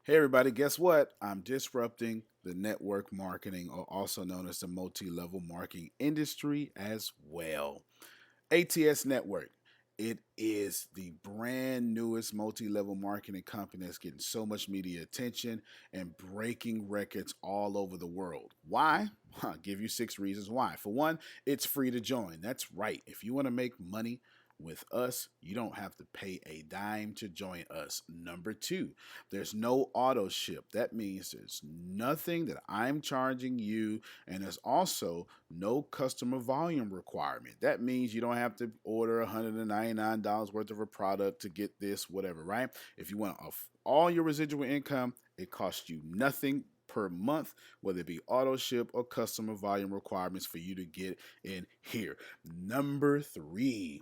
Hey everybody, guess what? I'm disrupting the network marketing, or also known as the multi-level marketing industry as well. ATS Network. It is the brand newest multi-level marketing company that's getting so much media attention and breaking records all over the world. Why? I'll give you 6 reasons why. For one, it's free to join. That's right. If you want to make money with us, you don't have to pay a dime to join us. Number two, there's no auto ship. That means there's nothing that I'm charging you, and there's also no customer volume requirement. That means you don't have to order $199 worth of a product to get this, whatever, right? If you want all your residual income, it costs you nothing per month, whether it be auto ship or customer volume requirements for you to get in here. Number three,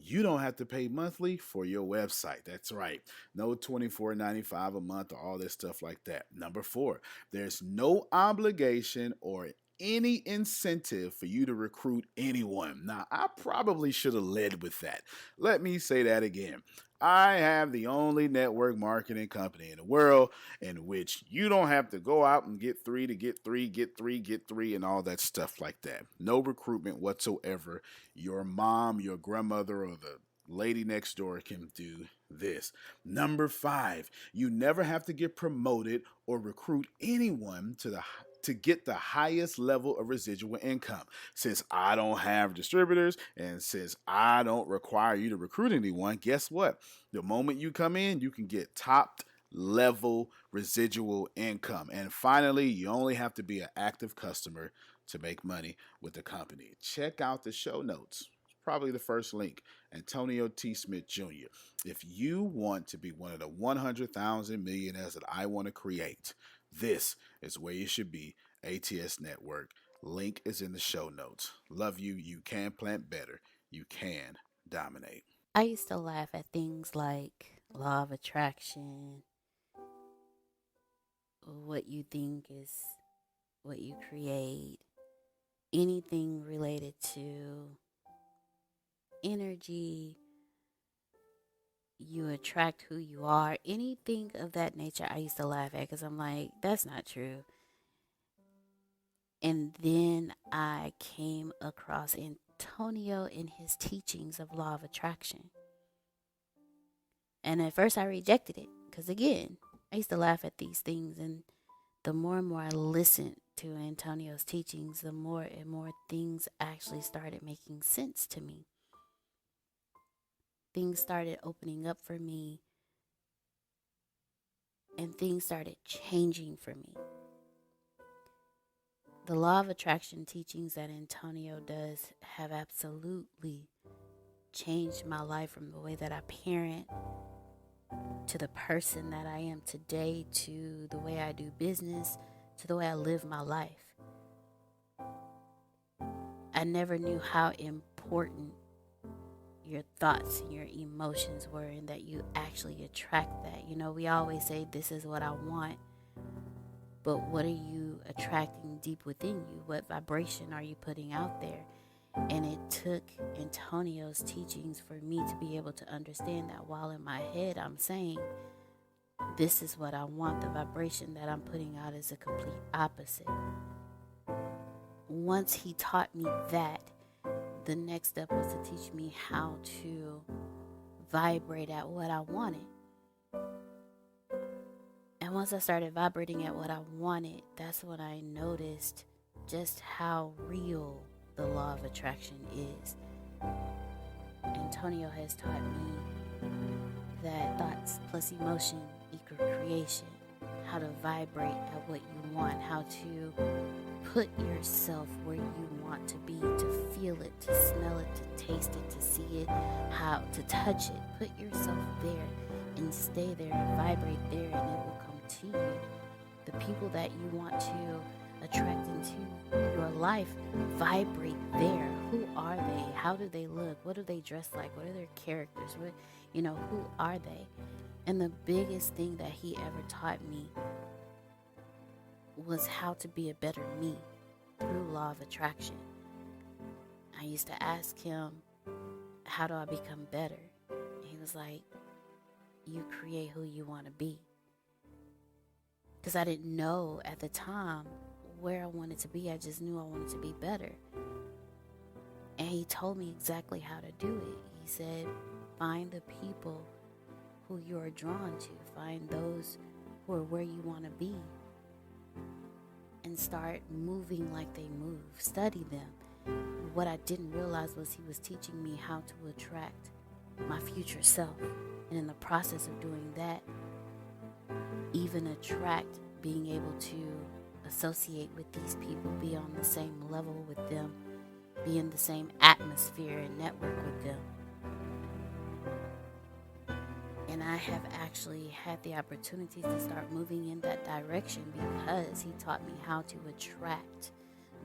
you don't have to pay monthly for your website. That's right. No $24.95 a month or all this stuff like that. Number four, there's no obligation or any incentive for you to recruit anyone. Now, I probably should have led with that. Let me say that again. I have the only network marketing company in the world in which you don't have to go out and get three to get three, get three, get three, and all that stuff like that. No recruitment whatsoever. Your mom, your grandmother, or the lady next door can do this. Number five, you never have to get promoted or recruit anyone to get the highest level of residual income. Since I don't have distributors and since I don't require you to recruit anyone, guess what? The moment you come in, you can get top level residual income. And finally, you only have to be an active customer to make money with the company. Check out the show notes. It's probably the first link. Antonio T. Smith Jr. If you want to be one of the 100,000 millionaires that I want to create, this is where you should be. ATS Network. Link is in the show notes. Love you. You can plant better. You can dominate. I used to laugh at things like law of attraction, what you think is what you create, anything related to energy, you attract who you are, anything of that nature. I used to laugh at because I'm like, that's not true. And then I came across Antonio in his teachings of law of attraction. And at first I rejected it because, again, I used to laugh at these things. And the more and more I listened to Antonio's teachings, the more and more things actually started making sense to me. Things started opening up for me and things started changing for me. The law of attraction teachings that Antonio does have absolutely changed my life, from the way that I parent to the person that I am today, to the way I do business, to the way I live my life. I never knew how important your thoughts and your emotions were, and that you actually attract that. You know, we always say, this is what I want, but what are you attracting deep within you? What vibration are you putting out there? And it took Antonio's teachings for me to be able to understand that, while in my head I'm saying, this is what I want, the vibration that I'm putting out is a complete opposite. Once he taught me that, the next step was to teach me how to vibrate at what I wanted. And once I started vibrating at what I wanted, that's when I noticed just how real the law of attraction is. Antonio has taught me that thoughts plus emotion equal creation, how to vibrate at what you want, how to put yourself where you want to be, to feel it, to smell it, to taste it, to see it, how to touch it. Put yourself there and stay there and vibrate there, and it will come to you. The people that you want to attract into your life, vibrate there. Who are they? How do they look? What do they dress like? What are their characters? Who are they? And the biggest thing that he ever taught me was how to be a better me through law of attraction. I used to ask him, how do I become better? He was like, you create who you want to be. because I didn't know at the time where I wanted to be. I just knew I wanted to be better. And he told me exactly how to do it. He said, find the people who you are drawn to. Find those who are where you want to be. And start moving like they move. Study them. What I didn't realize was he was teaching me how to attract my future self. And in the process of doing that, even attract being able to associate with these people, be on the same level with them, be in the same atmosphere and network with them. And I have actually had the opportunity to start moving in that direction because he taught me how to attract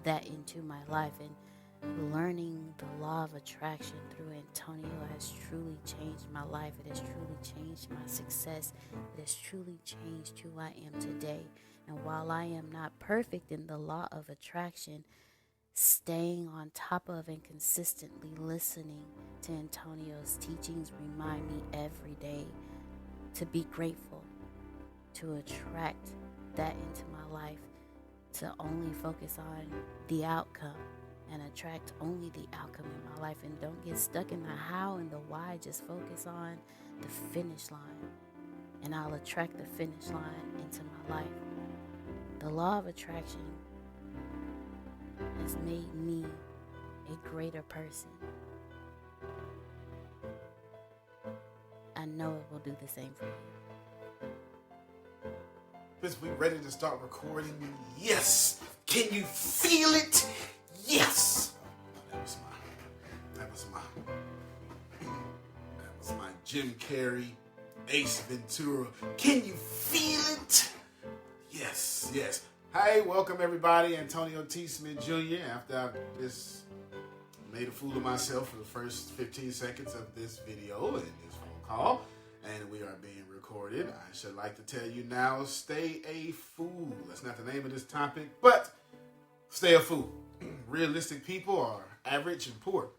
that into my life. And learning the law of attraction through Antonio has truly changed my life. It has truly changed my success. It has truly changed who I am today. And while I am not perfect in the law of attraction, staying on top of and consistently listening to Antonio's teachings remind me every day to be grateful, to attract that into my life, to only focus on the outcome and attract only the outcome in my life, and don't get stuck in the how and the why. Just focus on the finish line, and I'll attract the finish line into my life. The law of attraction has made me a greater person. I know it will do the same for you. Biz, we ready to start recording? Yes. Can you feel it? Yes. That was my Jim Carrey, Ace Ventura. Can you feel it? Yes, yes. Hey, welcome everybody. Antonio T. Smith Jr. After I just made a fool of myself for the first 15 seconds of this video and this phone call, and we are being recorded, I should like to tell you now, stay a fool. That's not the name of this topic, but stay a fool. Realistic people are average and poor.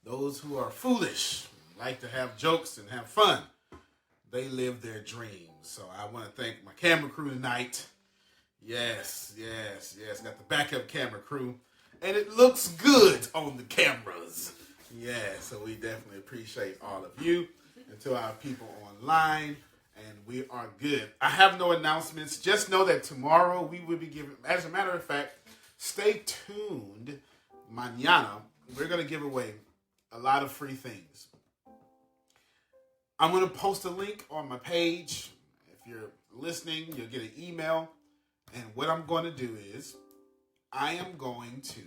Those who are foolish, like to have jokes and have fun, they live their dreams. So I want to thank my camera crew tonight. Yes. Got the backup camera crew. And it looks good on the cameras. Yeah, so we definitely appreciate all of you. And to our people online. And we are good. I have no announcements. Just know that tomorrow we will be giving, as a matter of fact, stay tuned. Mañana, we're going to give away a lot of free things. I'm going to post a link on my page. If you're listening, you'll get an email. And what I'm going to do is I am going to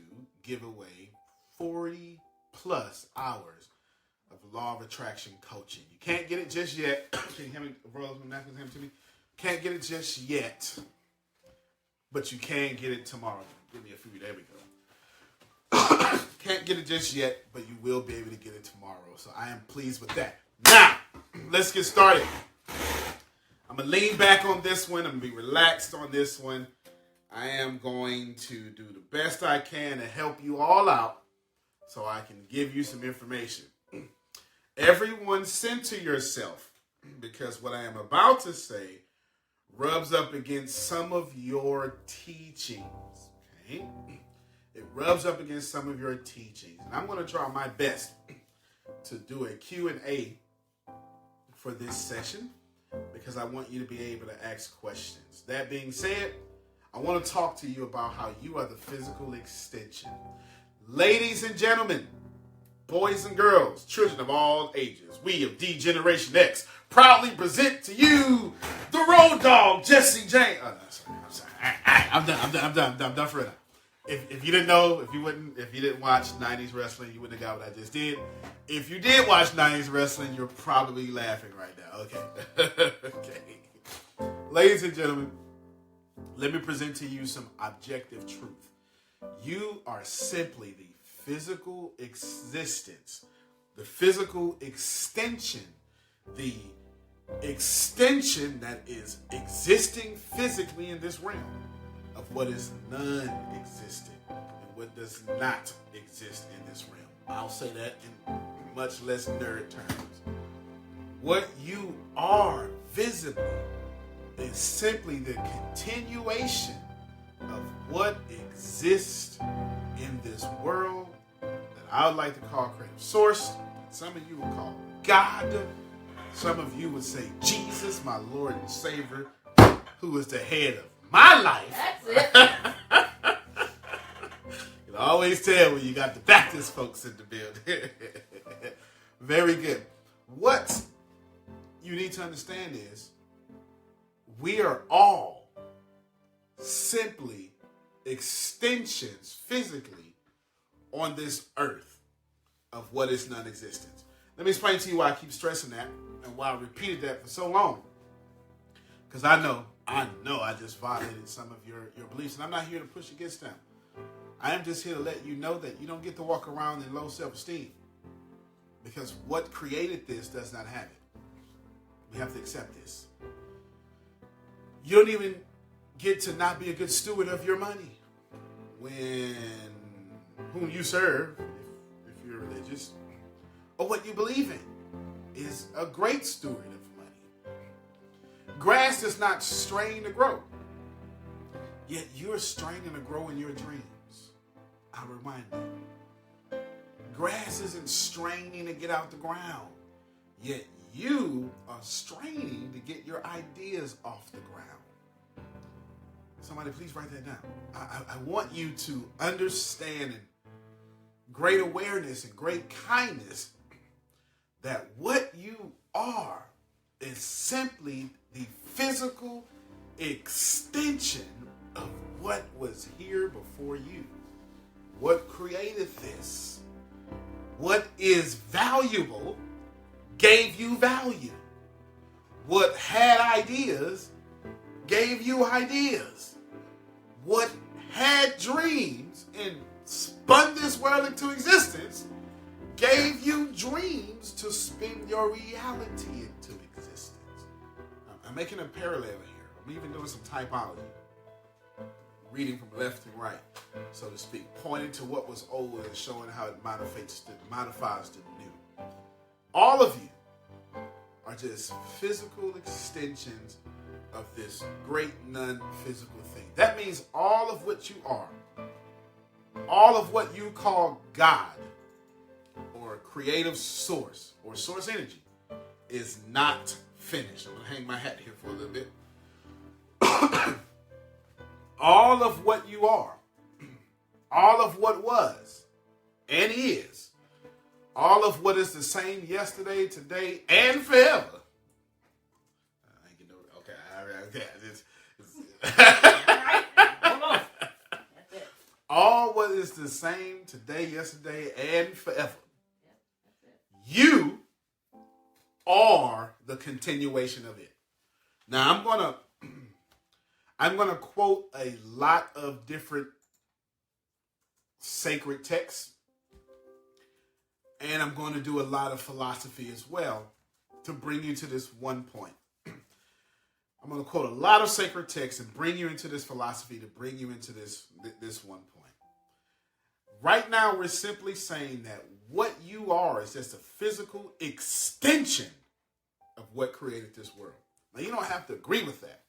give away 40 plus hours of law of attraction coaching. You can't get it just yet. Can you hand me, Rose, hand it to me? Can't get it just yet, but you can get it tomorrow. Give me a few. There we go. Can't get it just yet, but you will be able to get it tomorrow. So I am pleased with that. Now, let's get started. I'm going to lean back on this one. I'm going to be relaxed on this one. I am going to do the best I can to help you all out so I can give you some information. Everyone center yourself, because what I am about to say rubs up against some of your teachings. Okay? It rubs up against some of your teachings. And I'm going to try my best to do a Q&A for this session, because I want you to be able to ask questions. That being said, I want to talk to you about how you are the physical extension. Ladies and gentlemen, boys and girls, children of all ages, we of D Generation X proudly present to you the Road Dogg, Jesse James. Oh, no, I'm sorry. I'm done for it. If you didn't know, if you didn't watch 90s wrestling, you wouldn't have got what I just did. If you did watch 90s wrestling, you're probably laughing right now. Okay. Okay. Ladies and gentlemen, let me present to you some objective truth. You are simply the physical existence, the physical extension, the extension that is existing physically in this realm of what is non-existent and what does not exist in this realm. I'll say that in much less nerd terms. What you are visibly is simply the continuation of what exists in this world that I would like to call creative source. Some of you would call God. Some of you would say Jesus, my Lord and Savior, who is the head of my life. That's it. You can always tell when you got the Baptist folks in the building. Very good. What you need to understand is we are all simply extensions physically on this earth of what is non-existence. Let me explain to you why I keep stressing that and why I repeated that for so long. Because I know I just violated some of your beliefs, and I'm not here to push against them. I am just here to let you know that you don't get to walk around in low self-esteem, because what created this does not have it. We have to accept this. You don't even get to not be a good steward of your money when whom you serve, if you're religious, or what you believe in is a great steward of money. Grass does not strain to grow, yet you're straining to grow in your dreams. I remind you, grass isn't straining to get out the ground, yet you are straining to get your ideas off the ground. Somebody please write that down. I want you to understand in great awareness and great kindness that what you are is simply the physical extension of what was here before you. What created this? What is valuable gave you value. What had ideas gave you ideas. What had dreams and spun this world into existence gave you dreams to spin your reality into existence. I'm making a parallel here. I'm even doing some typology. Reading from left to right, so to speak, pointing to what was old and showing how it modifies the new. All of you are just physical extensions of this great non-physical thing. That means all of what you are, all of what you call God or creative source or source energy is not finished. I'm going to hang my hat here for a little bit. All of what you are, all of what was and is, all of what is the same yesterday, today, and forever. I ain't know. Okay. All what is the same today, yesterday, and forever. You are the continuation of it. Now I'm going to quote a lot of different sacred texts, and I'm going to do a lot of philosophy as well to bring you to this one point. I'm going to quote a lot of sacred texts and bring you into this philosophy to bring you into this one point. Right now, we're simply saying that what you are is just a physical extension of what created this world. Now, you don't have to agree with that.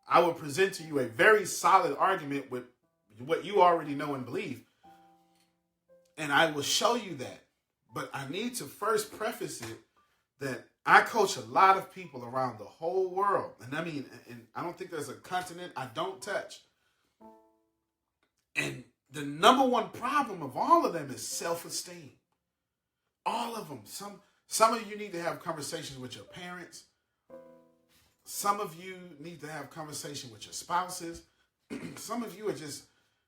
I will present to you a very solid argument with what you already know and believe. And I will show you that. But I need to first preface it that I coach a lot of people around the whole world. And I don't think there's a continent I don't touch. And the number one problem of all of them is self-esteem. All of them. Some of you need to have conversations with your parents. Some of you need to have conversation with your spouses. Some of you are just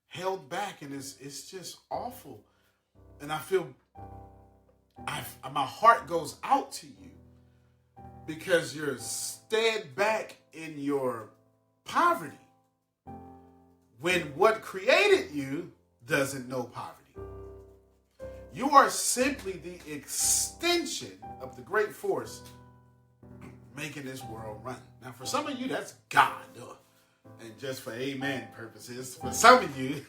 held back, and it's just awful. And I feel my heart goes out to you because you're stead back in your poverty when what created you doesn't know poverty. You are simply the extension of the great force making this world run. Now, for some of you, that's God. And just for amen purposes, for some of you,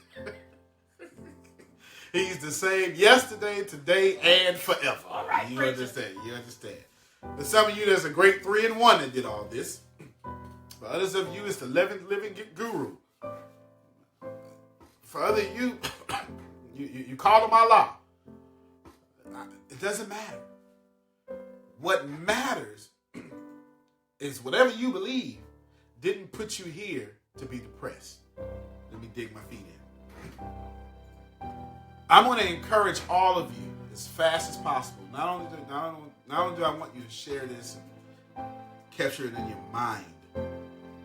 he's the same yesterday, today, and forever. All right, You understand. For some of you, there's a great 3-in-1 that did all this. For others of you, it's the living guru. For other you, you call him Allah. It doesn't matter. What matters is whatever you believe didn't put you here to be depressed. Let me dig my feet in. I'm going to encourage all of you as fast as possible. Not only do I want you to share this and capture it in your mind.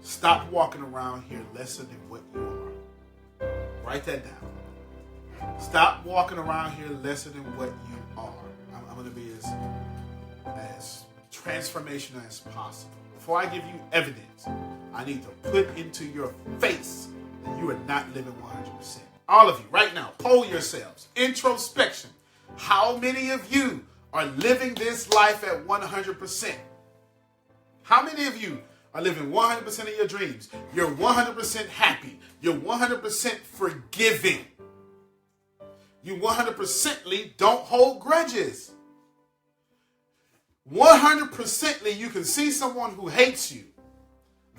Stop walking around here lesser than what you are. Write that down. Stop walking around here lesser than what you are. I'm going to be as transformational as possible. Before I give you evidence, I need to put into your face that you are not living 100%. All of you, right now, poll yourselves. Introspection. How many of you are living this life at 100%? How many of you are living 100% of your dreams? You're 100% happy. You're 100% forgiving. You 100%ly don't hold grudges. 100%ly you can see someone who hates you,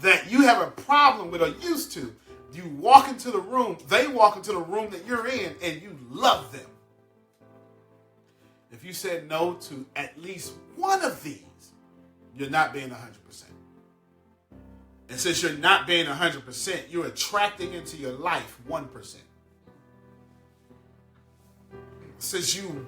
that you have a problem with or used to. You walk into the room, they walk into the room that you're in, and you love them. If you said no to at least one of these, you're not being 100%. And since you're not being 100%, you're attracting into your life 1%. Since you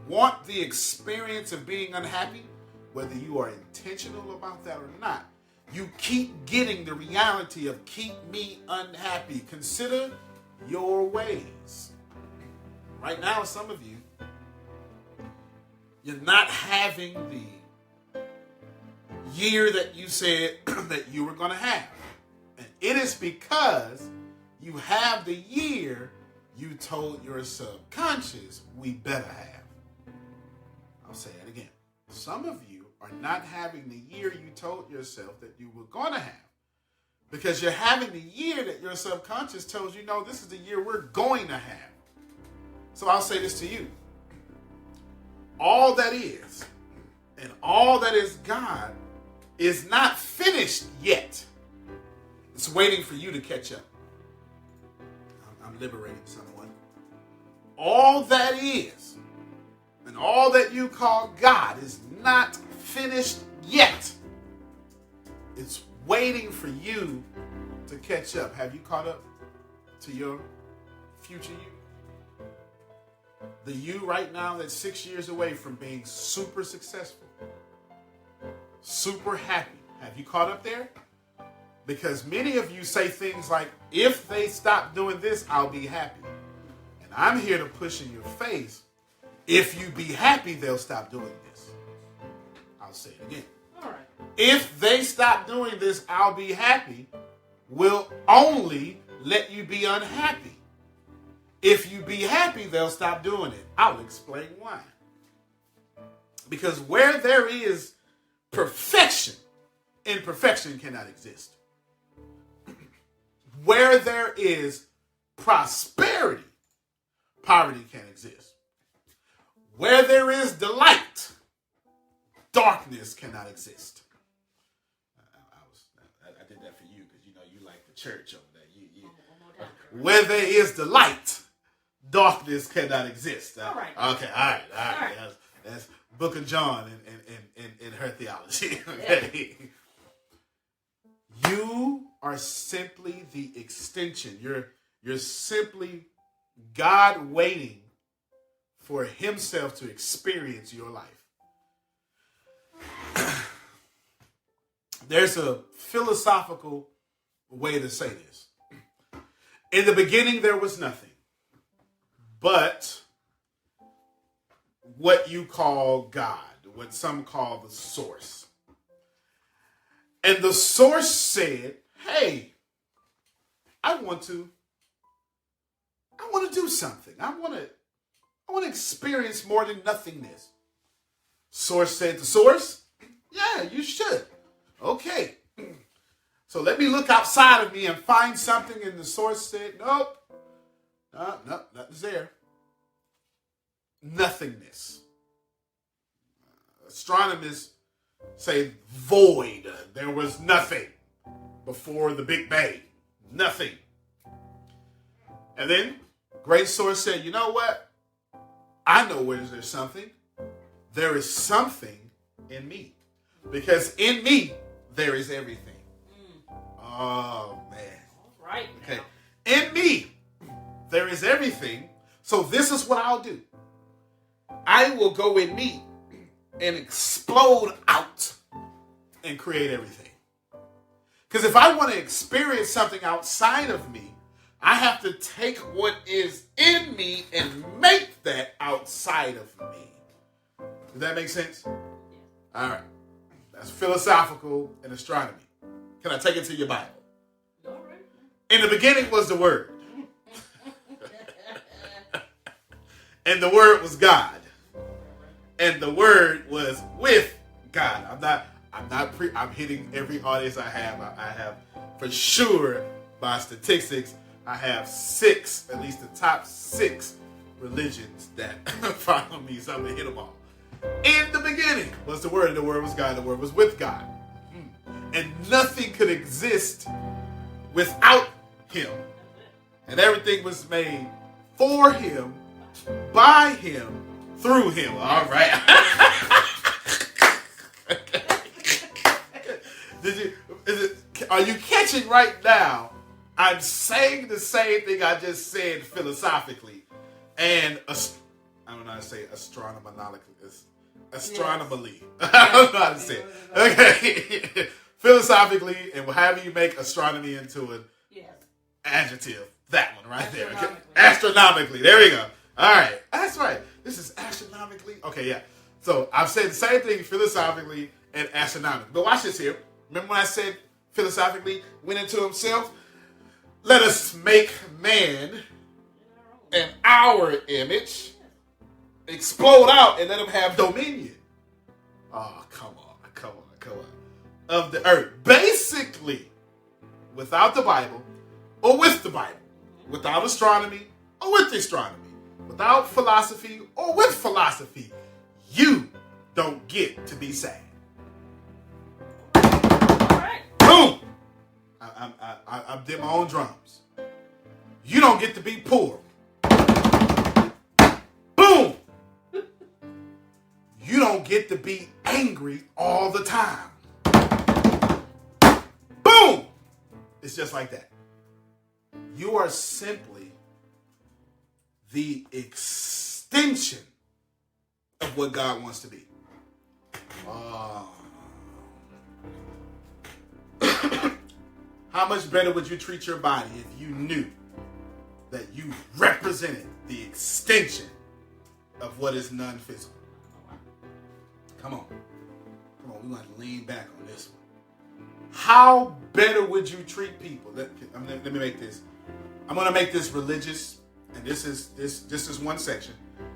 want the experience of being unhappy, whether you are intentional about that or not, you keep getting the reality of keep me unhappy. Consider your ways. Right now, some of you, you're not having the year that you said that you were going to have. And it is because you have the year you told your subconscious we better have. I'll say it again. Some of you are not having the year you told yourself that you were going to have. Because you're having the year that your subconscious tells you, no, this is the year we're going to have. So I'll say this to you. All that is, and all that is God, is not finished yet. It's waiting for you to catch up. I'm liberating someone. All that is, and all that you call God, is not finished yet. It's waiting for you to catch up. Have you caught up to your future you? The you right now that's 6 years away from being super successful, super happy. Have you caught up there? Because many of you say things like, if they stop doing this, I'll be happy. And I'm here to push in your face, if you be happy, they'll stop doing this. I'll say it again. All right. If they stop doing this, I'll be happy, will only let you be unhappy. If you be happy, they'll stop doing it. I'll explain why. Because where there is perfection, imperfection cannot exist. Where there is prosperity, poverty can't exist. Where there is delight, darkness cannot exist. I did that for you because you know you like the church over there. Where there is delight, darkness cannot exist. All right. Okay, all right. That's Book of John in her theology. Okay. You are simply the extension. You're simply God waiting for himself to experience your life. There's a philosophical way to say this. In the beginning, there was nothing but what you call God, what some call the source. And the source said, hey, I want to do something. I want to experience more than nothingness. Source said to source, yeah, you should. Okay. So let me look outside of me and find something. And the source said, nope, nothing's there. Nothingness. Astronomers say void. There was nothing. before the Big Bang. Nothing. And then Great Source said, you know what? I know where there's something. There is something in me. Because in me, there is everything. Oh, man. All right. Okay. In me, there is everything. So this is what I'll do. I will go in me and explode out and create everything. Because if I want to experience something outside of me, I have to take what is in me and make that outside of me. Does that make sense? All right. That's philosophical and astronomy. Can I take it to your Bible? All right. In the beginning was the Word. And the Word was God. And the Word was with God. I'm hitting every audience I have. I have for sure, by statistics, I have 6, at least the top 6 religions that follow me, so I'm going to hit them all. In the beginning was the Word, and the Word was God, and the Word was with God. And nothing could exist without Him. And everything was made for Him, by Him, through Him. All right. Are you catching right now? I'm saying the same thing I just said philosophically. And I don't know how to say astronomically. Astronomically. I don't know how to say it. Okay. Philosophically, and however you make astronomy into an adjective. That one right there. Okay. Astronomically. There we go. All right. That's right. This is astronomically. Okay, yeah. So I've said the same thing philosophically and astronomically. But watch this here. Remember when I said philosophically went into himself? Let us make man in our image, explode out, and let him have dominion. Oh, come on. Of the earth. Basically, without the Bible or with the Bible, without astronomy or with astronomy, without philosophy or with philosophy, you don't get to be sad. All right. Boom! I did my own drums. You don't get to be poor. Boom! You don't get to be angry all the time. Boom! It's just like that. You are simply the extension of what God wants to be. How much better would you treat your body if you knew that you represented the extension of what is non-physical? Come on, we're going to lean back on this one. How better would you treat people? Let me make this. I'm going to make this religious, and this is one section,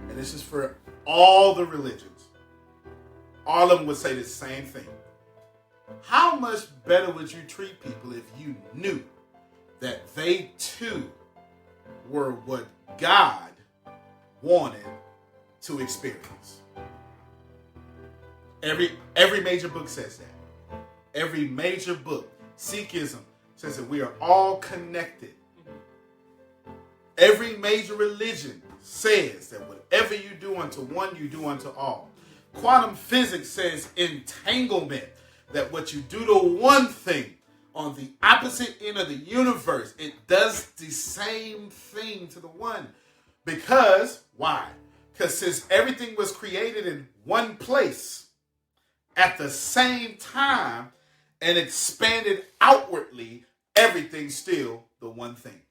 and this is for all the religions. All of them would say the same thing. How much better would you treat people if you knew that they too were what God wanted to experience? Every major book says that. Every major book, Sikhism, says that we are all connected. Every major religion says that whatever you do unto one, you do unto all. Quantum physics says entanglement, that what you do to one thing on the opposite end of the universe, it does the same thing to the one. Because, why? Because since everything was created in one place at the same time and expanded outwardly, everything's still the one thing.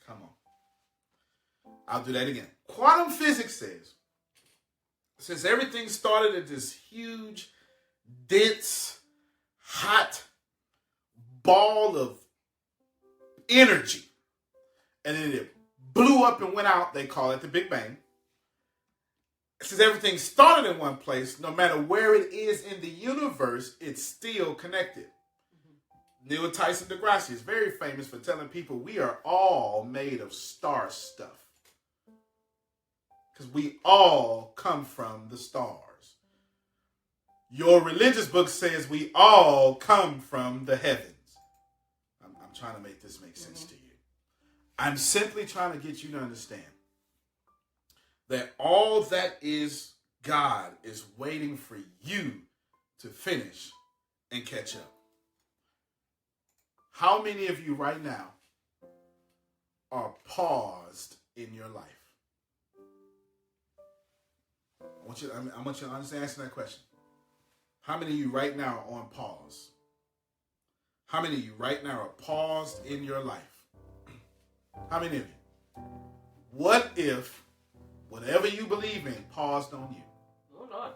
Come on. I'll do that again. Quantum physics says, since everything started at this huge, dense, hot ball of energy, and then it blew up and went out, they call it the Big Bang. Since everything started in one place, no matter where it is in the universe, it's still connected. Neil Tyson deGrasse is very famous for telling people we are all made of star stuff. Because we all come from the stars. Your religious book says we all come from the heavens. I'm trying to make this make sense to you. I'm simply trying to get you to understand that all that is God is waiting for you to finish and catch up. How many of you right now are paused in your life? I want you to understand answer that question. How many of you right now are on pause? How many of you right now are paused in your life? How many of you? What if whatever you believe in paused on you? Oh,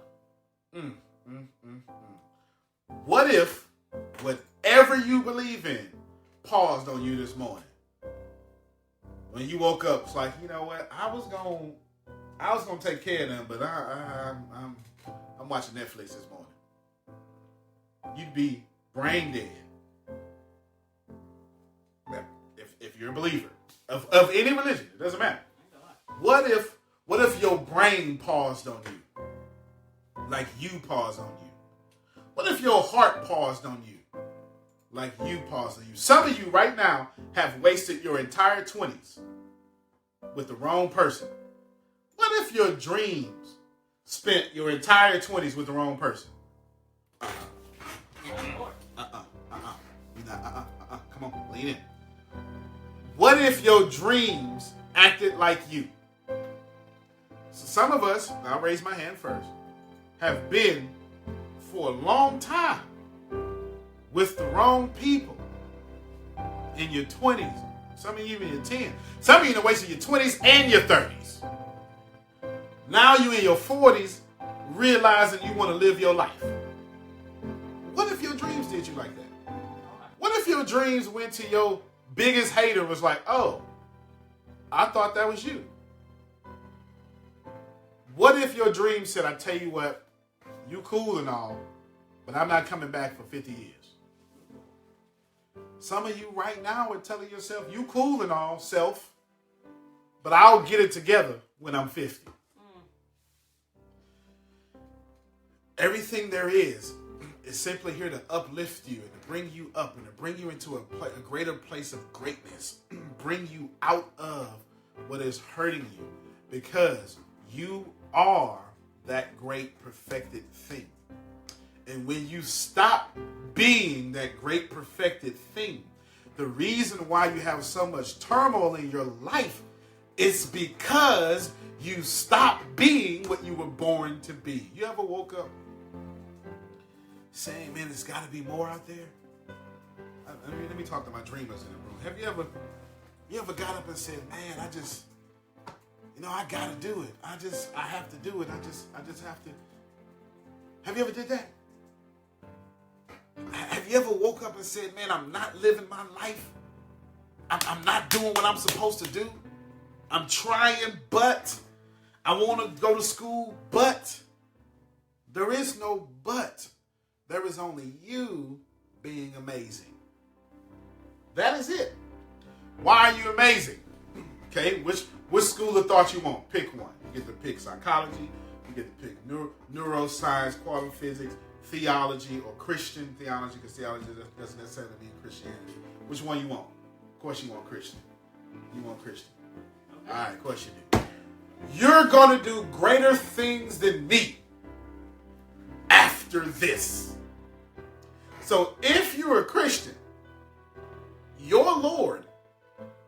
Lord. What if whatever you believe in paused on you this morning? When you woke up, it's like, you know what? I was gonna take care of them, but I'm watching Netflix this morning. You'd be brain dead. If you're a believer of any religion, it doesn't matter. What if your brain paused on you? Like you paused on you? What if your heart paused on you? Like you paused on you? Some of you right now have wasted your entire 20s with the wrong person. What if your dreams spent your entire 20s with the wrong person? Come on, lean in. What if your dreams acted like you? So some of us, I'll raise my hand first, have been for a long time with the wrong people in your 20s. Some of you even your 10s. Some of you in the wasted your 20s and your 30s. Now you in your 40s realizing you want to live your life. What if your dreams did you like that? What if your dreams went to your biggest hater and was like, oh, I thought that was you? What if your dream said, I tell you what, you cool and all, but I'm not coming back for 50 years? Some of you right now are telling yourself, you cool and all, self, but I'll get it together when I'm 50. Everything there is simply here to uplift you and to bring you up and to bring you into a greater place of greatness. Bring you out of what is hurting you, because you are that great perfected thing. And when you stop being that great perfected thing, the reason why you have so much turmoil in your life is because you stopped being what you were born to be. You ever woke up saying, man, there's got to be more out there? Let me talk to my dreamers in the room. Have you ever got up and said, man, I got to do it. I have to do it. I just have to. Have you ever did that? Have you ever woke up and said, man, I'm not living my life. I'm not doing what I'm supposed to do. I'm trying, but I want to go to school, but there is no but. There is only you being amazing. That is it. Why are you amazing? Okay, which school of thought you want? Pick one. You get to pick psychology. You get to pick neuroscience, quantum physics, theology, or Christian theology, because theology doesn't necessarily mean Christianity. Which one you want? Of course you want Christian. You want Christian. All right, of course you do. You're going to do greater things than me after this. So if you're a Christian, your Lord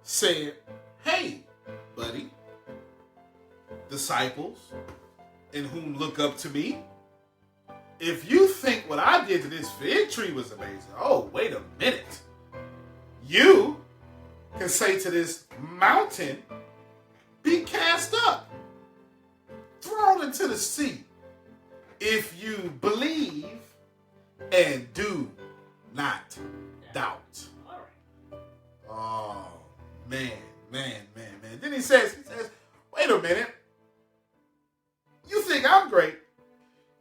said, hey, buddy, disciples in whom look up to me, if you think what I did to this fig tree was amazing, oh, wait a minute. You can say to this mountain, be cast up, thrown into the sea, if you believe and do not doubt. Oh, man. Then he says, wait a minute. You think I'm great?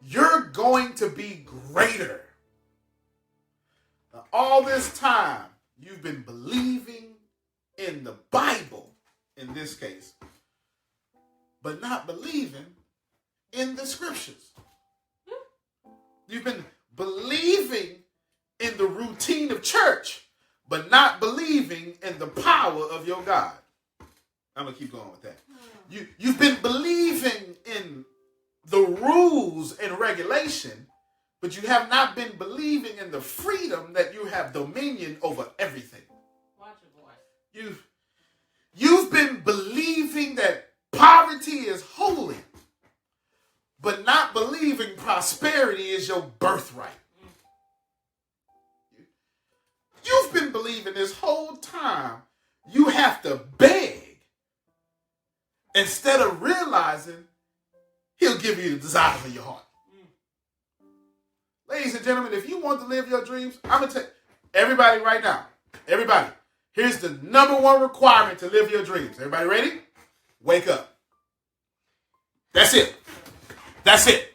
You're going to be greater. Now, all this time, you've been believing in the Bible, in this case, but not believing in the scriptures. You've been believing in the routine of church, but not believing in the power of your God. I'm going to keep going with that. You've been believing in the rules and regulation, but you have not been believing in the freedom that you have dominion over everything. Watch your voice. You've been believing that poverty is holy, but not believing prosperity is your birthright. You've been believing this whole time you have to beg instead of realizing he'll give you the desires of your heart. Ladies and gentlemen, if you want to live your dreams, I'm going to tell everybody right now, everybody, here's the number one requirement to live your dreams. Everybody ready? Wake up. That's it. That's it.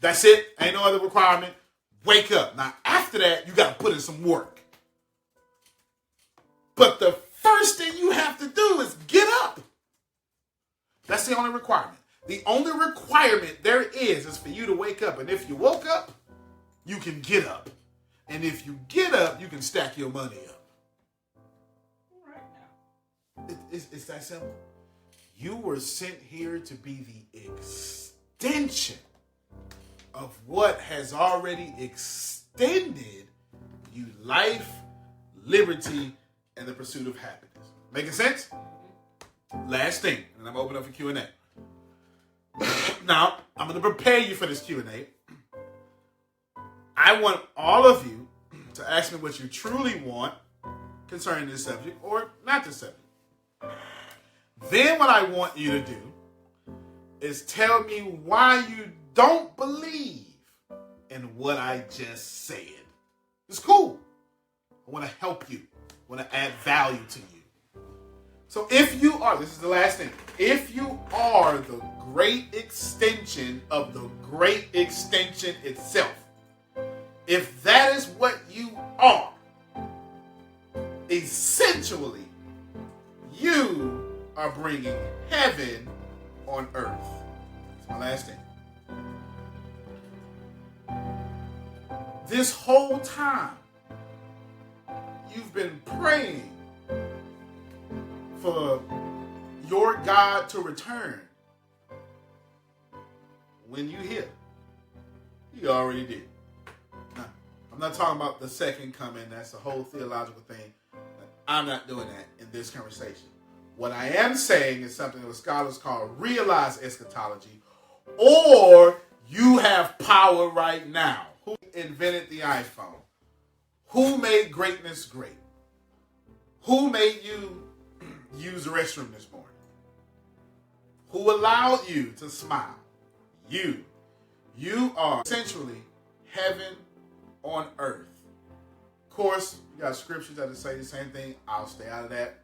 That's it. Ain't no other requirement. Wake up. Now, after that, you got to put in some work. But the first thing you have to do is get up. That's the only requirement. The only requirement there is for you to wake up. And if you woke up, you can get up. And if you get up, you can stack your money up. Right now. It's that simple. You were sent here to be the extension of what has already extended you life, liberty, and the pursuit of happiness. Making sense? Last thing, and I'm open up for Q&A. Now, I'm going to prepare you for this Q&A. I want all of you to ask me what you truly want concerning this subject or not this subject. Then what I want you to do is tell me why you don't believe in what I just said. It's cool. I want to help you. I want to add value to you. So if you are, this is the last thing, if you are the great extension of the great extension itself, if that is what you are, essentially, you are bringing heaven on earth. That's my last thing. This whole time, you've been praying for your God to return. When you hear, He already did. Now, I'm not talking about the second coming. That's a whole theological thing. I'm not doing that in this conversation. What I am saying is something that the scholars call realized eschatology, or you have power right now. Who invented the iPhone? Who made greatness great? Who made you use the restroom this morning? Who allowed you to smile? You. You are essentially heaven on earth. Of course, you got scriptures that say the same thing. I'll stay out of that.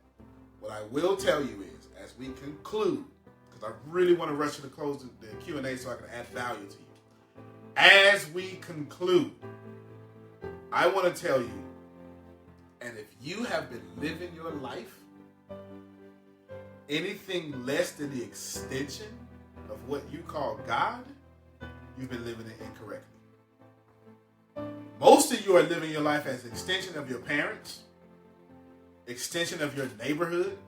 What I will tell you is, as we conclude, because I really want to rush you to close the Q&A so I can add value to you. As we conclude, I want to tell you, and if you have been living your life anything less than the extension of what you call God, you've been living it incorrectly. Most of you are living your life as an extension of your parents, extension of your neighborhood,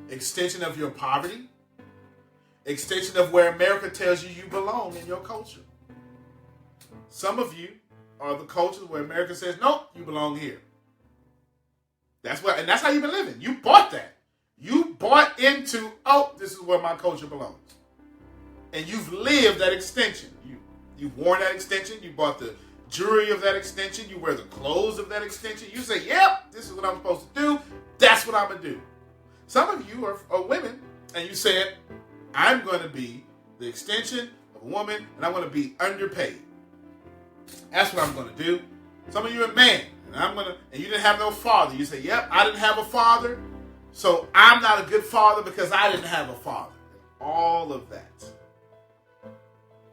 extension of your poverty, extension of where America tells you you belong in your culture. Some of you are the cultures where America says, nope, you belong here. That's what, and that's how you've been living. You bought that. You bought into, oh, this is where my culture belongs. And you've lived that extension. You've worn that extension. You bought the jewelry of that extension. You wear the clothes of that extension. You say, yep, this is what I'm supposed to do. That's what I'm going to do. Some of you are women, and you said, I'm going to be the extension of a woman, and I'm going to be underpaid. That's what I'm going to do. Some of you are men, and you didn't have no father. You say, yep, I didn't have a father, so I'm not a good father because I didn't have a father. And all of that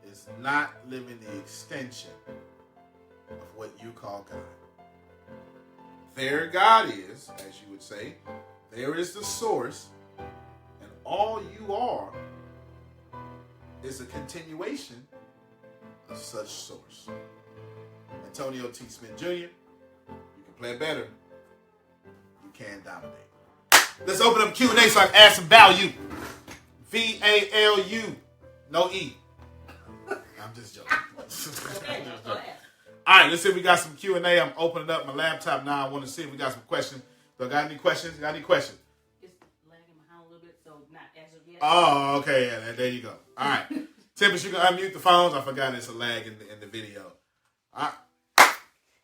is not living the extension of what you call God. There God is, as you would say. There is the source, and all you are is a continuation of such source. Antonio T. Smith Jr. You can play better. You can dominate. Let's open up Q&A so I can add some value. VALU. No E. I'm just joking. All right, let's see if we got some Q&A. I'm opening up my laptop now. I want to see if we got some questions. Do I got any questions? Got any questions? It's lagging behind a little bit, so not as of yet. Oh, okay. Yeah, there you go. All right. Tempest, you can unmute the phones. I forgot it's a lag in the video. All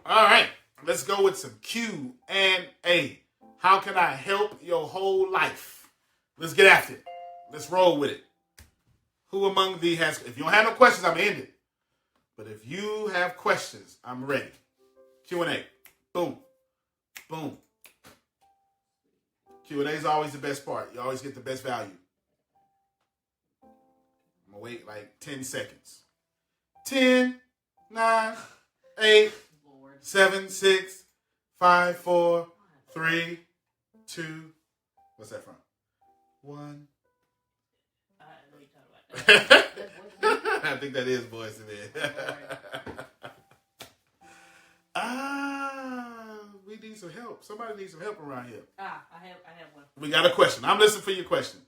right. Let's go with some Q&A. How can I help your whole life? Let's get after it. Let's roll with it. Who among thee has... If you don't have no questions, I'm going to end it. But if you have questions, I'm ready. Q&A. Boom. Boom. Q&A is always the best part. You always get the best value. I'm going to wait like 10 seconds. 10, 9, 8, 7, 6, 5, 4, 3, 2. What's that from? 1. I think that is Boys to Men. We need some help. Somebody needs some help around here. I have one. We got a question. I'm listening for your question.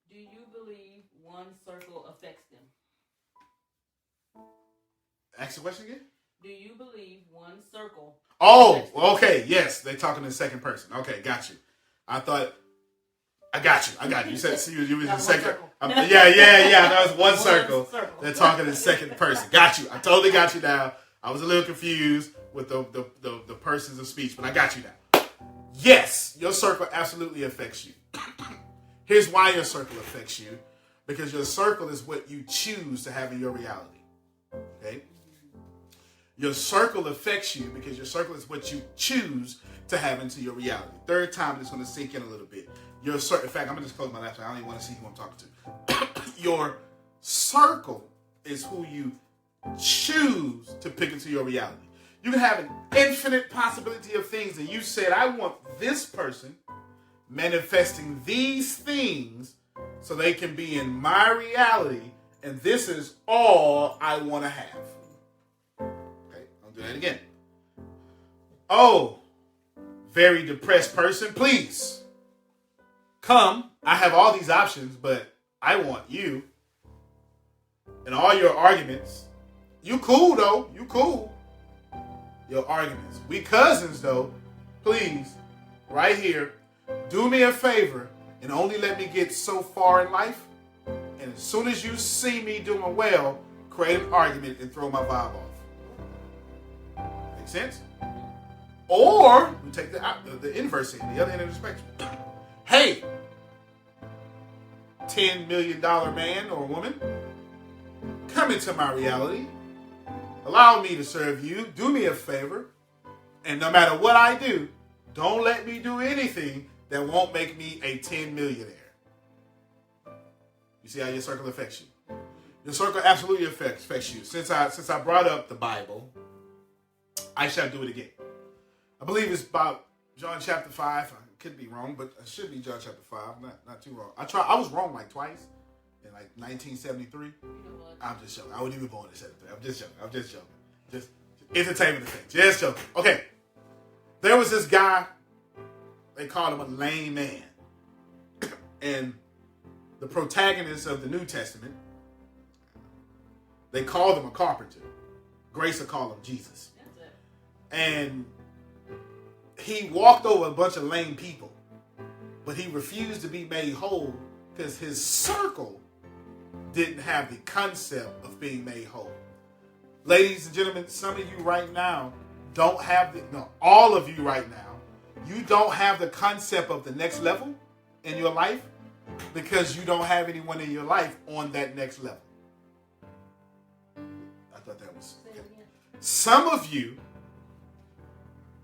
Do you believe one circle affects them? Ask the question again. Do you believe one circle? Oh, okay. Yes, they're talking in second person. Okay, got you. I got you. You said you was in second. Yeah. That was one circle. They're talking in second person. Got you. I totally got you now. I was a little confused with the persons of speech, but I got you now. Yes, your circle absolutely affects you. Here's why your circle affects you. Because your circle is what you choose to have in your reality. Okay? Your circle affects you because your circle is what you choose to have into your reality. Third time, it's going to sink in a little bit. In fact, I'm going to just close my laptop. I don't even want to see who I'm talking to. Your circle is who you choose to pick into your reality. You can have an infinite possibility of things, and you said, I want this person manifesting these things so they can be in my reality, and this is all I want to have. Okay, I'll do that again. Oh, very depressed person, please come. I have all these options, but I want you. And all your arguments, you cool though, you cool. Your arguments. We cousins though, please, right here, do me a favor and only let me get so far in life. And as soon as you see me doing well, create an argument and throw my vibe off. Make sense? Or we take the inverse in, the other end of the spectrum. Hey, $10 million man or woman, come into my reality. Allow me to serve you. Do me a favor. And no matter what I do, don't let me do anything that won't make me a 10 millionaire. You see how your circle affects you? Your circle absolutely affects you. Since I brought up the Bible, I shall do it again. I believe it's about John chapter 5. I could be wrong, but it should be John chapter 5. Not too wrong. I was wrong like twice in like 1973. You know what? I'm just joking. I wasn't even born in 73. I'm just joking. Just entertainment effect. Just joking. Okay. There was this guy, they called him a lame man. And the protagonist of the New Testament, they called him a carpenter. Grace will call him Jesus. That's it. And he walked over a bunch of lame people, but he refused to be made whole because his circle didn't have the concept of being made whole. Ladies and gentlemen, some of you right now don't have all of you right now, you don't have the concept of the next level in your life because you don't have anyone in your life on that next level. I thought that was okay. Some of you,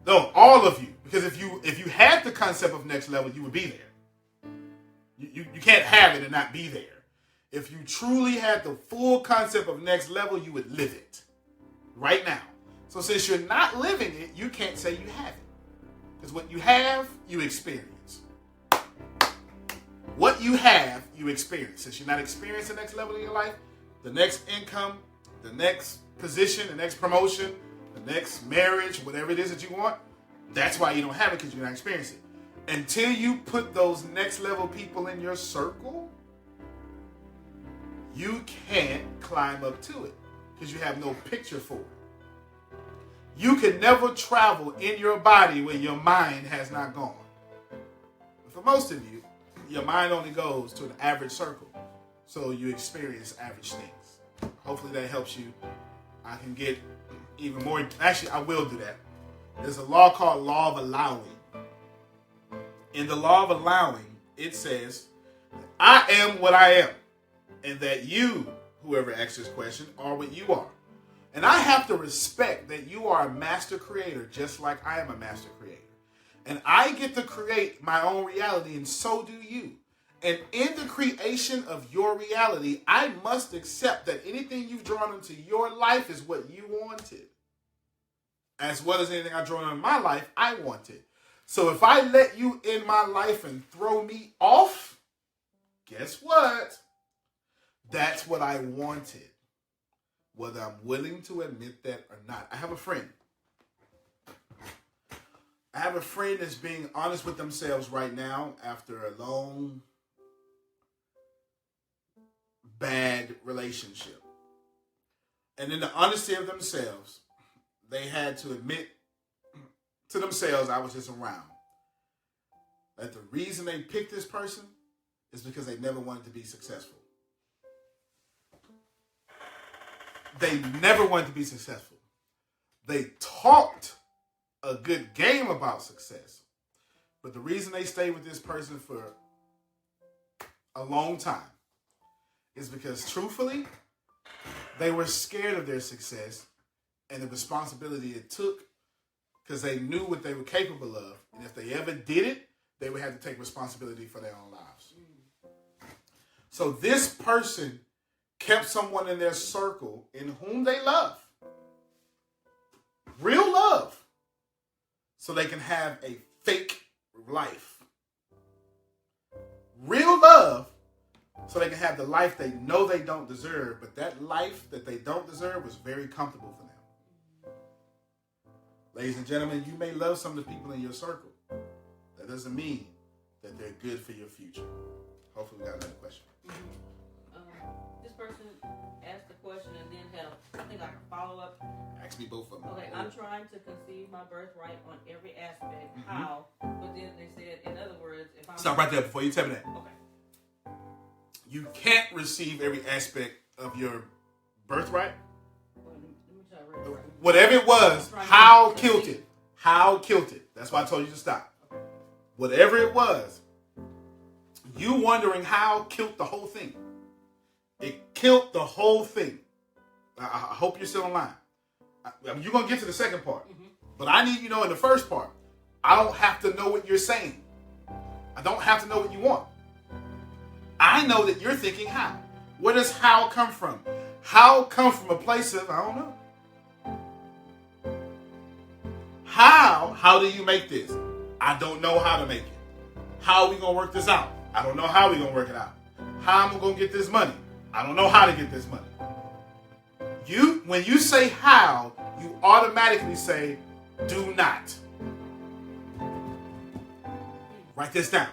no, all of you, because if you had the concept of next level, you would be there. You can't have it and not be there. If you truly had the full concept of next level, you would live it right now. So since you're not living it, you can't say you have it. Because what you have, you experience. What you have, you experience. Since you're not experiencing the next level in your life, the next income, the next position, the next promotion, the next marriage, whatever it is that you want. That's why you don't have it, because you're not experiencing it. Until you put those next level people in your circle, you can't climb up to it because you have no picture for it. You can never travel in your body where your mind has not gone. For most of you, your mind only goes to an average circle, so you experience average things. Hopefully that helps you. I can get even more. Actually, I will do that. There's a law called law of allowing. In the law of allowing, it says, I am what I am, and that you, whoever asked this question, are what you are. And I have to respect that you are a master creator, just like I am a master creator. And I get to create my own reality, and so do you. And in the creation of your reality, I must accept that anything you've drawn into your life is what you wanted. As well as anything I drawn into my life, I wanted. So if I let you in my life and throw me off, guess what? That's what I wanted. Whether I'm willing to admit that or not. I have a friend that's being honest with themselves right now after a long, bad relationship. And in the honesty of themselves, they had to admit to themselves, I was just around, that the reason they picked this person is because they never wanted to be successful. They never wanted to be successful. They talked a good game about success. But the reason they stayed with this person for a long time is because, truthfully, they were scared of their success and the responsibility it took, because they knew what they were capable of. And if they ever did it, they would have to take responsibility for their own lives. So this person kept someone in their circle in whom they love. Real love. So they can have a fake life. Real love. So they can have the life they know they don't deserve. But that life that they don't deserve was very comfortable for them. Ladies and gentlemen, you may love some of the people in your circle. That doesn't mean that they're good for your future. Hopefully we got another question. This person asked the question and then had, I think, like a follow-up. Ask me both of them. Okay, I'm trying to conceive my birthright on every aspect. How? But then they said, in other words, if I'm... Stop right there before you tell me that. Okay. You can't receive every aspect of your birthright. Well, let me try to read it right. Whatever it was, how killed it. How killed it. That's why I told you to stop. Okay. Whatever it was, you wondering how killed the whole thing. It killed the whole thing. I hope you're still online. You're going to get to the second part. But I need you to know in the first part, I don't have to know what you're saying. I don't have to know what you want. I know that you're thinking how. Where does how come from? How comes from a place of, I don't know. How do you make this? I don't know how to make it. How are we going to work this out? I don't know how we're going to work it out. How am I going to get this money? I don't know how to get this money. When you say how, you automatically say do not. Write this down.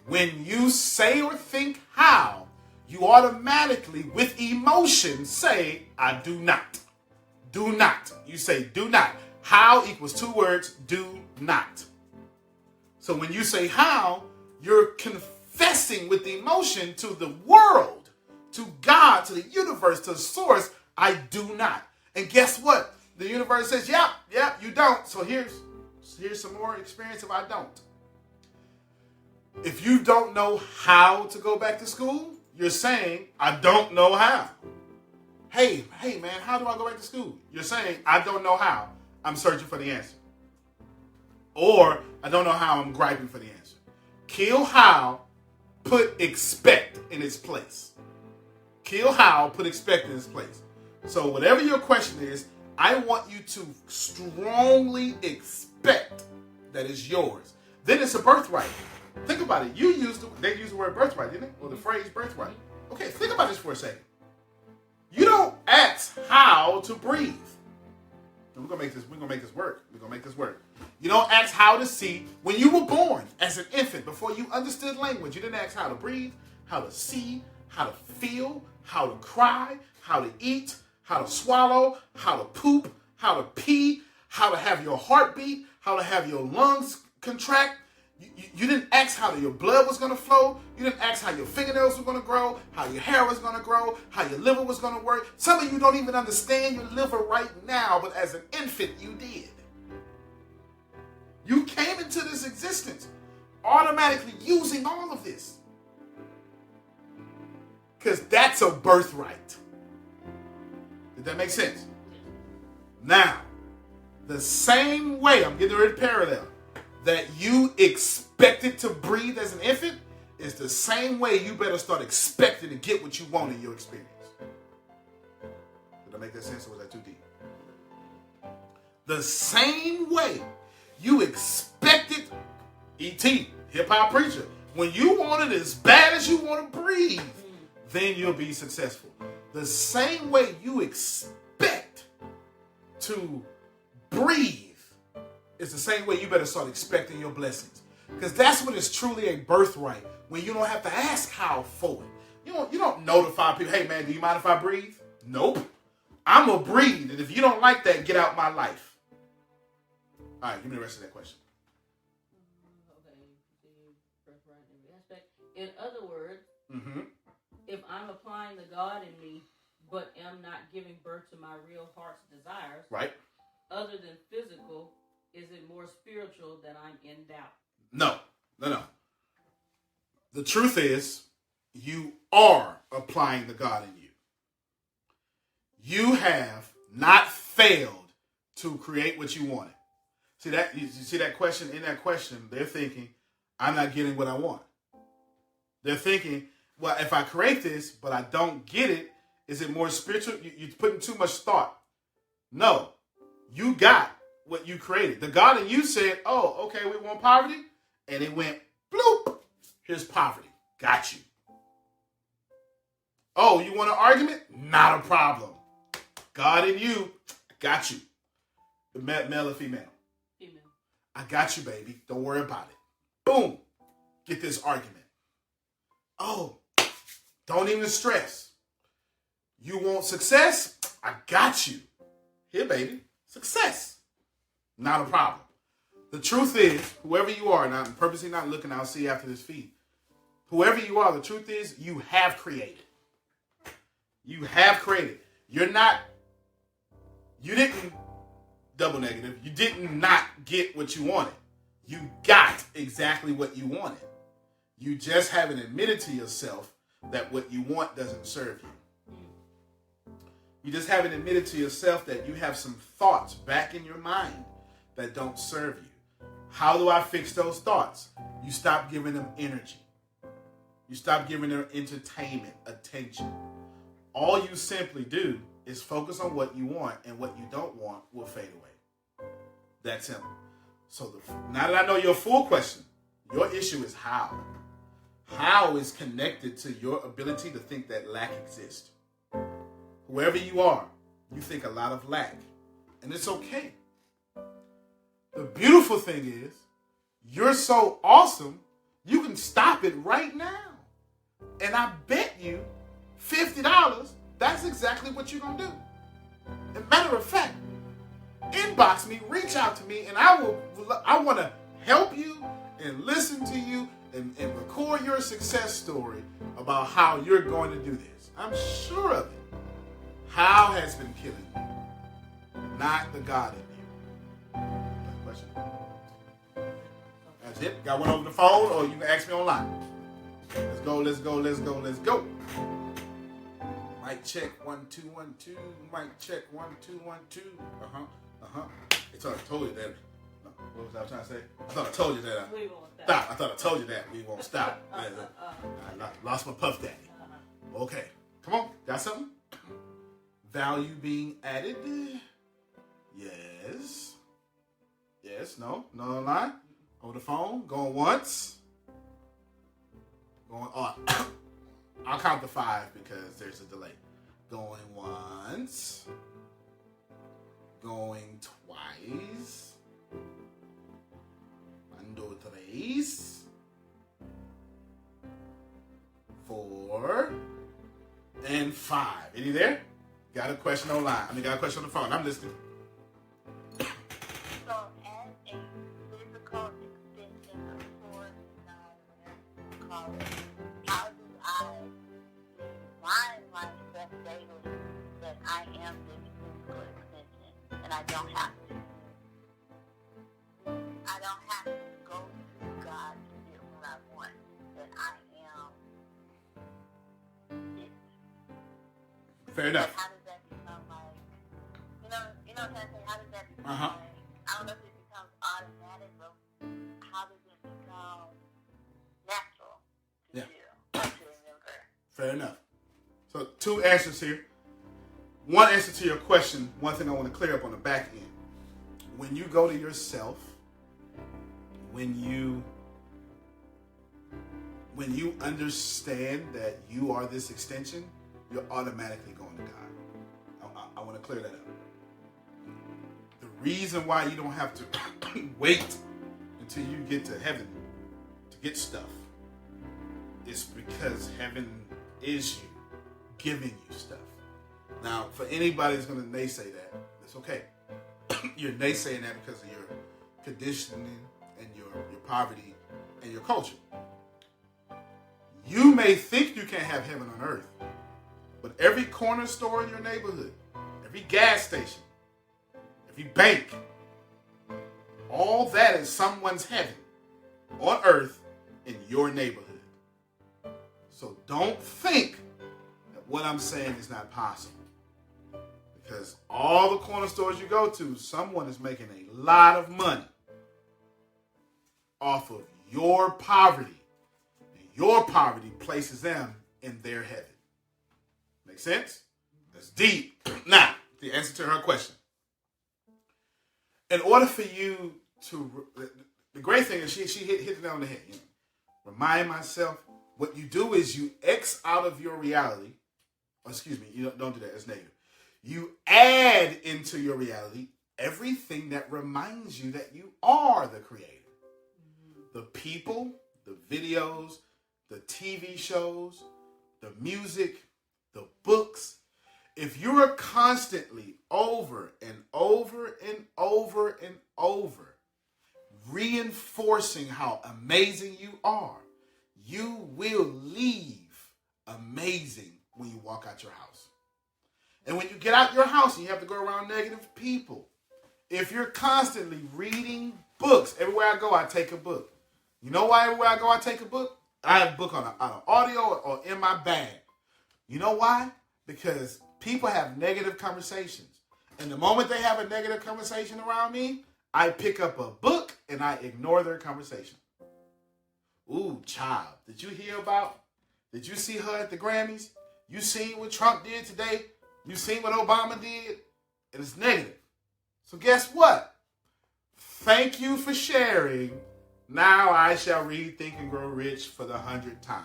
When you say or think how, you automatically, with emotion, say, I do not. Do not. You say do not. How equals two words, do not. So when you say how, you're confessing with emotion to the world, to God, to the universe, to the source, I do not. And guess what? The universe says, yep, you don't. So here's some more experience if I don't. If you don't know how to go back to school, you're saying, I don't know how. Hey man, how do I go back to school? You're saying, I don't know how. I'm searching for the answer. Or, I don't know how, I'm griping for the answer. Kill how, put expect in its place. Kill how, put expect in its place. So whatever your question is, I want you to strongly expect that it's yours. Then it's a birthright. Think about it. They used the word birthright, didn't they? Or the phrase birthright. Okay, think about this for a second. You don't ask how to breathe. We're gonna make this work. We're gonna make this work. You don't ask how to see when you were born as an infant, before you understood language. You didn't ask how to breathe, how to see, how to feel, how to cry, how to eat, how to swallow, how to poop, how to pee, how to have your heart beat, how to have your lungs contract. You didn't ask how your blood was going to flow. You didn't ask how your fingernails were going to grow, how your hair was going to grow, how your liver was going to work. Some of you don't even understand your liver right now, but as an infant, you did. You came into this existence automatically using all of this. Because that's a birthright. Did that make sense? Now, the same way, I'm getting ready to parallel, that you expected to breathe as an infant is the same way you better start expecting to get what you want in your experience. Did I make that sense, or was that too deep? The same way you expected, E.T., hip-hop preacher, when you want it as bad as you want to breathe, then you'll be successful. The same way you expect to breathe, it's the same way you better start expecting your blessings. Because that's when it's truly a birthright, when you don't have to ask how for it. You don't notify people, hey man, do you mind if I breathe? Nope. I'm going to breathe, and if you don't like that, get out my life. All right, give me the rest of that question. Okay, the birthright in every aspect. In other words, if I'm applying the God in me, but am not giving birth to my real heart's desires, right? Other than physical, is it more spiritual that I'm in doubt? No. The truth is, you are applying the God in you. You have not failed to create what you wanted. See that? You see that question? In that question, they're thinking, I'm not getting what I want. They're thinking, well, if I create this, but I don't get it, is it more spiritual? You're putting too much thought. No. You got what you created. The God in you said, oh, okay, we want poverty. And it went, bloop, here's poverty. Got you. Oh, you want an argument? Not a problem. God in you, got you. The male or female? Female. I got you, baby. Don't worry about it. Boom. Get this argument. Oh, don't even stress. You want success? I got you. Here, baby. Success. Not a problem. The truth is, whoever you are, and I'm purposely not looking, I'll see after this feed. Whoever you are, the truth is, you have created. You have created. You didn't, double negative, you didn't not get what you wanted. You got exactly what you wanted. You just haven't admitted to yourself that what you want doesn't serve you. You just haven't admitted to yourself that you have some thoughts back in your mind that don't serve you. How do I fix those thoughts? You stop giving them energy. You stop giving them entertainment, attention. All you simply do is focus on what you want, and what you don't want will fade away. That's simple. So now that I know your full question, your issue is how. How is connected to your ability to think that lack exists. Whoever you are, you think a lot of lack. And it's okay. The beautiful thing is, you're so awesome, you can stop it right now. And I bet you $50, that's exactly what you're going to do. As a matter of fact, inbox me, reach out to me, and I want to help you and listen to you and record your success story about how you're going to do this. I'm sure of it. How has been killing you, not the God in you. Another question? That's it. Got one over the phone, or you can ask me online. Let's go. Mic check 1 2 1 2. Mic check 1 2 1 2. I thought I told you that. No, what was I trying to say? I thought I told you that. We won't stop. Stop. I thought I told you that we won't stop. I lost my puff daddy. Okay, come on. Got something? Value being added? Yes. No line. Over the phone. Going once. Going on. I'll count to 5 because there's a delay. Going once. going twice. 1, 2, 3, 4, and 5. Any there? Got a question online. Got a question on the phone. I'm listening. So, as a physical extension of force, whatever you call it, how do I remind myself daily that I am this physical extension, and I don't have to go to God to get what I want, that I am it. Fair enough. How does that become like, you know what I'm saying? How does that become Uh-huh. like, I don't know if it becomes automatic, but how does it become natural to Yeah. do, or to remember? Fair enough. So 2 answers here. One answer to your question, one thing I want to clear up on the back end. When you go to yourself, when you understand that you are this extension, you're automatically going to God. I want to clear that up. The reason why you don't have to wait until you get to heaven to get stuff is because heaven is you giving you stuff. Now, for anybody that's going to naysay that, it's okay. You're naysaying that because of your conditioning and your poverty and your culture. You may think you can't have heaven on earth, but every corner store in your neighborhood, every gas station, every bank, all that is someone's heaven on earth in your neighborhood. So don't think that what I'm saying is not possible. Because all the corner stores you go to, someone is making a lot of money off of your poverty. And your poverty places them in their heaven. Make sense? That's deep. Now, the answer to her question. In order for you to, the great thing is she hit it on the head. You know, remind myself, what you do is you X out of your reality. You don't do that. It's negative. You add into your reality everything that reminds you that you are the creator. The people, the videos, the TV shows, the music, the books. If you're constantly over and over and over and over reinforcing how amazing you are, you will leave amazing when you walk out your house. And when you get out your house and you have to go around negative people, if you're constantly reading books, everywhere I go, I take a book. You know why everywhere I go, I take a book? I have a book on an audio or in my bag. You know why? Because people have negative conversations. And the moment they have a negative conversation around me, I pick up a book and I ignore their conversation. Ooh, child, did you you see her at the Grammys? You seen what Trump did today? You seen what Obama did? And it's negative. So guess what? Thank you for sharing. Now I shall read Think and Grow Rich for the 100th time.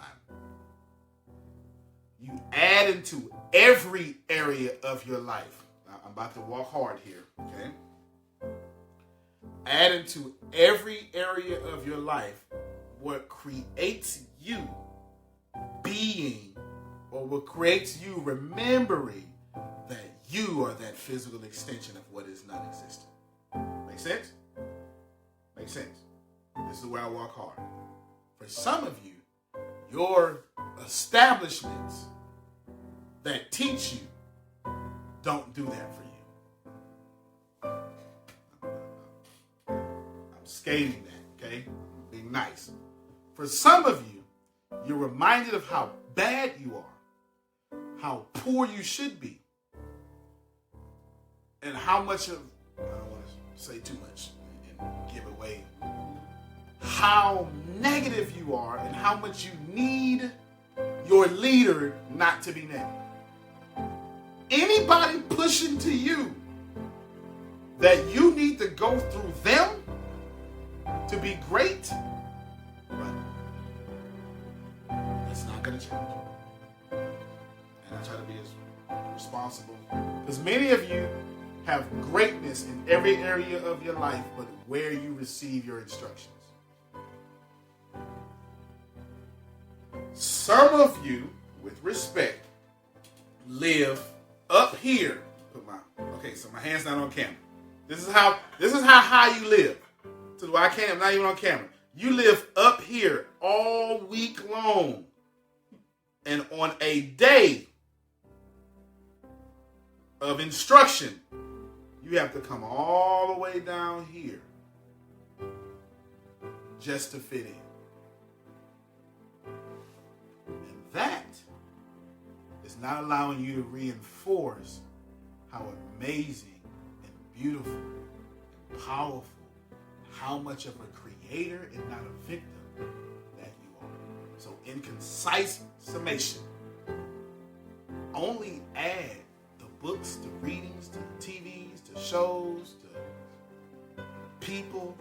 You add into every area of your life. Now, I'm about to walk hard here, okay? Add into every area of your life what creates you being, or what creates you remembering that you are that physical extension of what is non-existent. Make sense? Make sense. This is where I walk hard. For some of you, your establishments that teach you don't do that for you. I'm skating that, okay? Being nice. For some of you, you're reminded of how bad you are, how poor you should be, and how much of, I don't want to say too much and give away how negative you are and how much you need your leader not to be negative. Anybody pushing to you that you need to go through them to be great, run. It's not going to change. And I try to be as responsible. Because many of you have greatness in every area of your life, but where you receive your instructions. Some of you, with respect, live up here. So my hand's not on camera. This is how high you live. So I can't. I'm not even on camera. You live up here all week long, and on a day of instruction, you have to come all the way down here just to fit in. And that is not allowing you to reinforce how amazing and beautiful and powerful, how much of a creator and not a victim that you are. So in concise summation, only add the books, the readings, to the TVs, to shows, to people,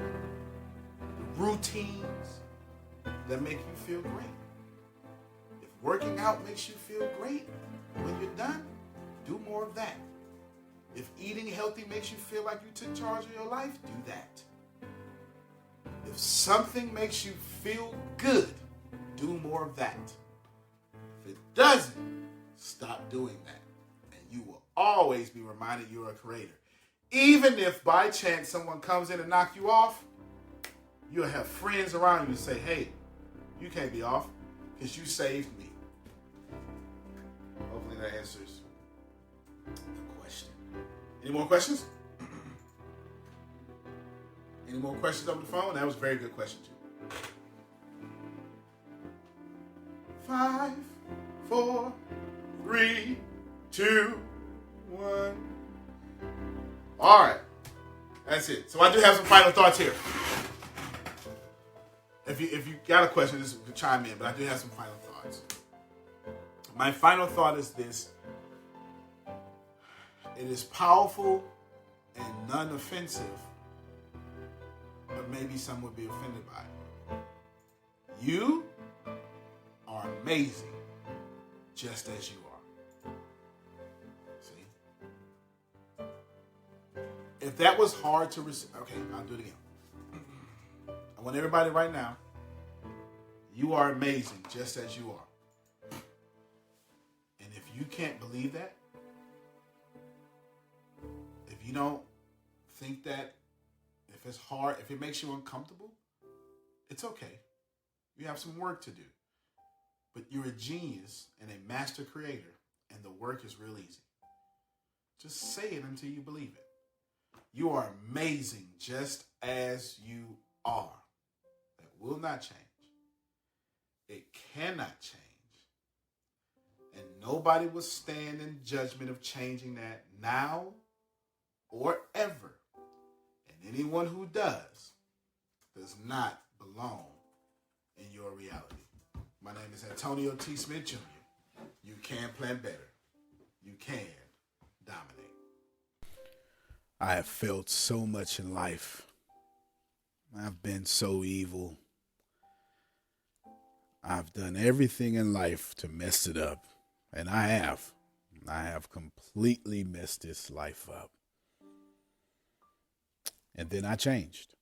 the routines that make you feel great. If working out makes you feel great when you're done, do more of that. If eating healthy makes you feel like you took charge of your life, do that. If something makes you feel good, do more of that. If it doesn't, stop doing that. And you will always be reminded you're a creator. Even if by chance someone comes in and knocks you off, you'll have friends around you to say, hey, you can't be off because you saved me. Hopefully that answers the question. Any more questions? Any more questions over the phone? That was a very good question, too. 5, 4, 3, 2, 1. All right. That's it. So I do have some final thoughts here. If you got a question, just chime in, but I do have some final thoughts. My final thought is this. It is powerful and non-offensive, but maybe some would be offended by it. You are amazing just as you are. See? If that was hard to receive, okay, I'll do it again. I want everybody right now, you are amazing just as you are. And if you can't believe that, if you don't think that, if it's hard, if it makes you uncomfortable, it's okay. You have some work to do. But you're a genius and a master creator, and the work is real easy. Just say it until you believe it. You are amazing just as you are. That will not change. It cannot change. And nobody will stand in judgment of changing that now or ever. And anyone who does not belong in your reality. My name is Antonio T. Smith Jr. You can plan better. You can dominate. I have felt so much in life. I've been so evil. I've done everything in life to mess it up. And I have. I have completely messed this life up. And then I changed.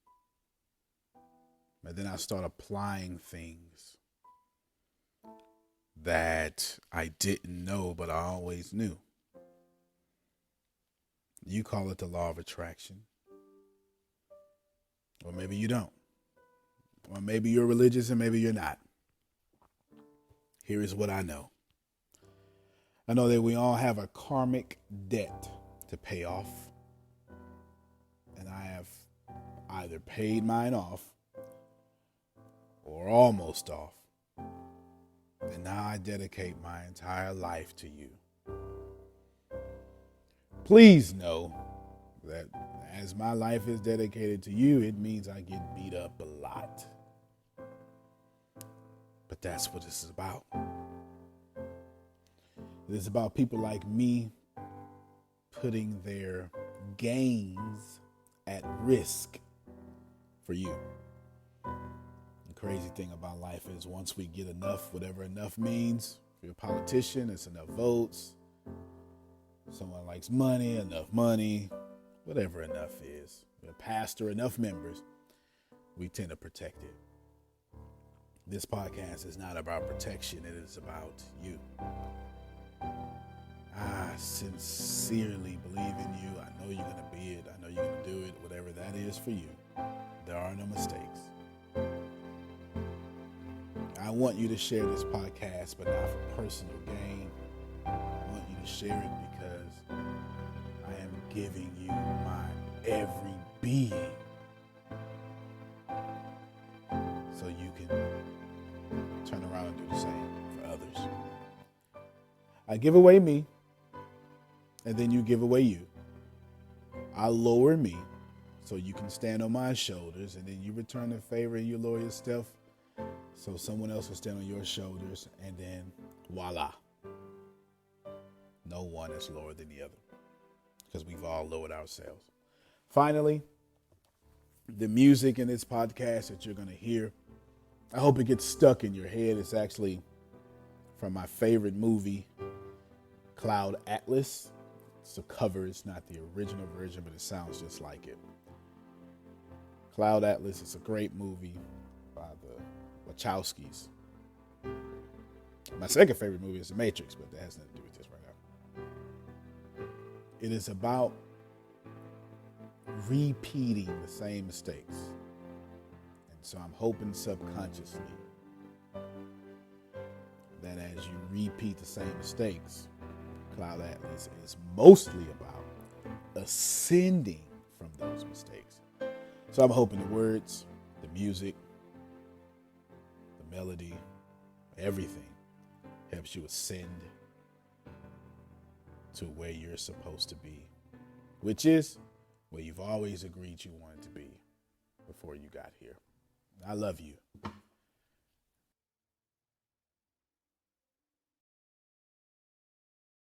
And then I started applying things that I didn't know, but I always knew. You call it the law of attraction. Or maybe you don't. Or maybe you're religious and maybe you're not. Here is what I know. I know that we all have a karmic debt to pay off. And I have either paid mine off or almost off. And now I dedicate my entire life to you. Please know that as my life is dedicated to you, it means I get beat up a lot. But that's what this is about. It is about people like me putting their gains at risk for you. The crazy thing about life is once we get enough, whatever enough means, if you're a politician, it's enough votes. Someone likes money, enough money. whatever enough is, a pastor, enough members, we tend to protect it. This podcast is not about protection. It is about you. I sincerely believe in you. I know you're going to be it. I know you're going to do it, whatever that is for you. There are no mistakes. I want you to share this podcast, but not for personal gain. I want you to share it because I am giving you my every being so you can turn around and do the same for others. I give away me, and then you give away you. I lower me so you can stand on my shoulders, and then you return the favor and you lower yourself so someone else will stand on your shoulders, and then voila. No one is lower than the other because we've all lowered ourselves. Finally, the music in this podcast that you're going to hear, I hope it gets stuck in your head. It's actually from my favorite movie, Cloud Atlas. It's a cover. It's not the original version, but it sounds just like it. Cloud Atlas is a great movie by the Wachowskis. My second favorite movie is The Matrix, but that has nothing to do with this right now. It is about repeating the same mistakes. And so I'm hoping subconsciously that as you repeat the same mistakes, Cloud Atlas is mostly about ascending from those mistakes. So I'm hoping the words, the music, the melody, everything helps you ascend to where you're supposed to be, which is where you've always agreed you wanted to be before you got here. I love you.